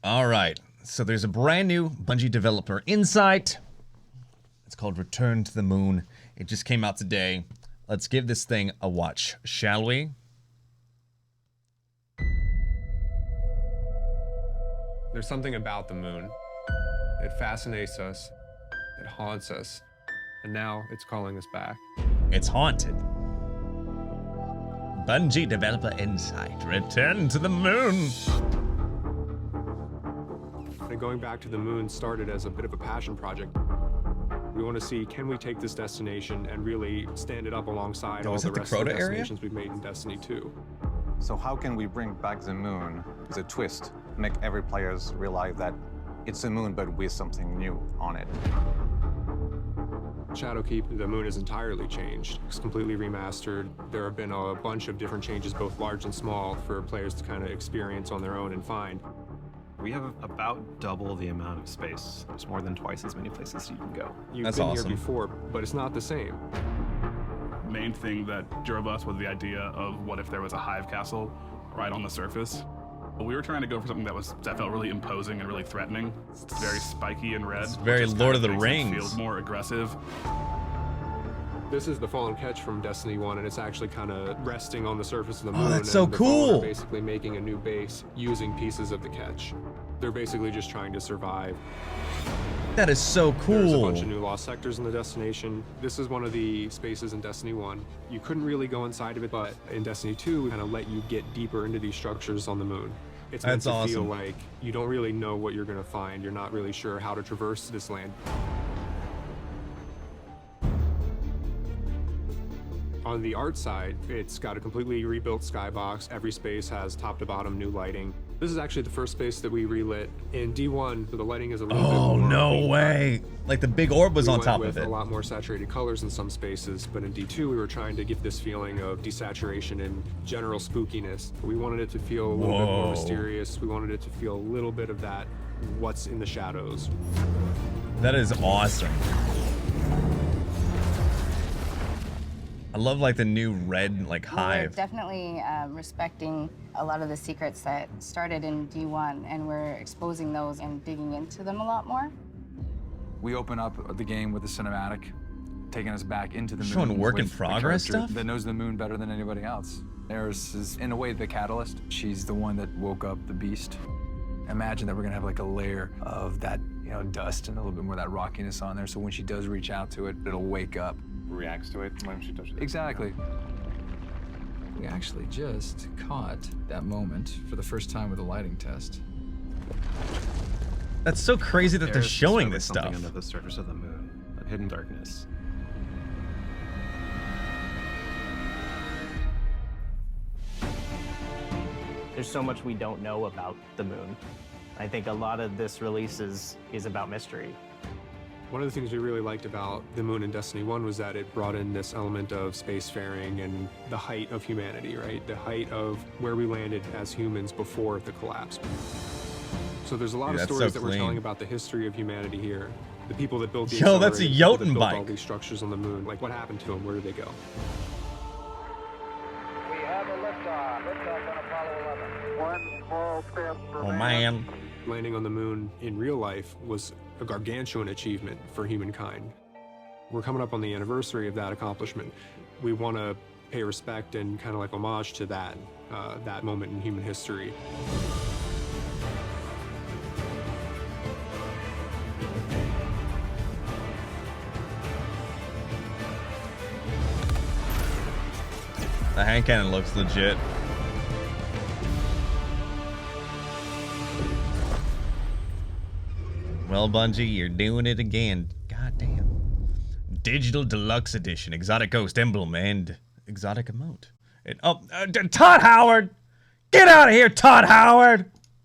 All right, so there's a brand new Bungie Developer Insight. It's called Return to the Moon. It just came out today. Let's give this thing a watch, shall we? There's something about the moon. It fascinates us, it haunts us, and now it's calling us back. It's haunted. Bungie Developer Insight, Return to the Moon. And going back to the moon started as a bit of a passion project. We want to see, can we take this destination and really stand it up alongside all the rest of the destinations we've made in Destiny 2? So how can we bring back the moon with a twist, make every player realize that it's a moon but with something new on it? Shadowkeep, the moon is entirely changed. It's completely remastered. There have been a bunch of different changes, both large and small, for players to kind of experience on their own and find. We have about double the amount of space. There's more than twice as many places you can go. You've been here before, but it's not the same. Main thing that drove us was the idea of what if there was a hive castle right on the surface. We were trying to go for something that felt really imposing and really threatening. It's very spiky and red. It's very Lord of the Rings. It feels more aggressive. This is the fallen catch from Destiny 1, and it's actually kind of resting on the surface of the moon. Oh, that's so and the cool. Fallen are basically making a new base using pieces of the catch. They're basically just trying to survive. That is so cool. There's a bunch of new lost sectors in the destination. This is one of the spaces in Destiny 1. You couldn't really go inside of it, but in Destiny 2, we kind of let you get deeper into these structures on the moon. It's meant to feel like you don't really know what you're going to find. You're not really sure how to traverse this land. On the art side, it's got a completely rebuilt skybox. Every space has top to bottom new lighting. This is actually the first space that we relit. In D1, the lighting is a little bit more... Oh, no way. Like the big orb was on top of it. A lot more saturated colors in some spaces, but in D2, we were trying to give this feeling of desaturation and general spookiness. We wanted it to feel a little bit more mysterious. We wanted it to feel a little bit of that, what's in the shadows. That is awesome. I love like the new red like hive. We're definitely respecting a lot of the secrets that started in D1, and we're exposing those and digging into them a lot more. We open up the game with a cinematic, taking us back into the moon. Showing work in progress stuff? That knows the moon better than anybody else. Eris is, in a way, the catalyst. She's the one that woke up the beast. Imagine that we're gonna have like a layer of that, dust and a little bit more of that rockiness on there, so when she does reach out to it, it'll wake up. Reacts to it when she touches it. Exactly. We actually just caught that moment for the first time with a lighting test. That's so crazy that they're showing this stuff. Something under the surface of the moon, that hidden darkness. There's so much we don't know about the moon. I think a lot of this release is about mystery. One of the things we really liked about the moon in Destiny 1 was that it brought in this element of spacefaring and the height of humanity, right? The height of where we landed as humans before the collapse. So there's a lot of stories that we're telling about the history of humanity here. The people that built the that's a Jotun bike. all these structures on the moon. Like, what happened to them? Where did they go? We have a liftoff. Liftoff on Apollo 11. One small step for man. Landing on the moon in real life was a gargantuan achievement for humankind. We're coming up on the anniversary of that accomplishment. We want to pay respect and kind of like homage to that, that moment in human history. The hand cannon looks legit. Well, Bungie, you're doing it again. God damn. Digital Deluxe Edition, Exotic Ghost Emblem, and Exotic Emote. And, Todd Howard! Get out of here, Todd Howard!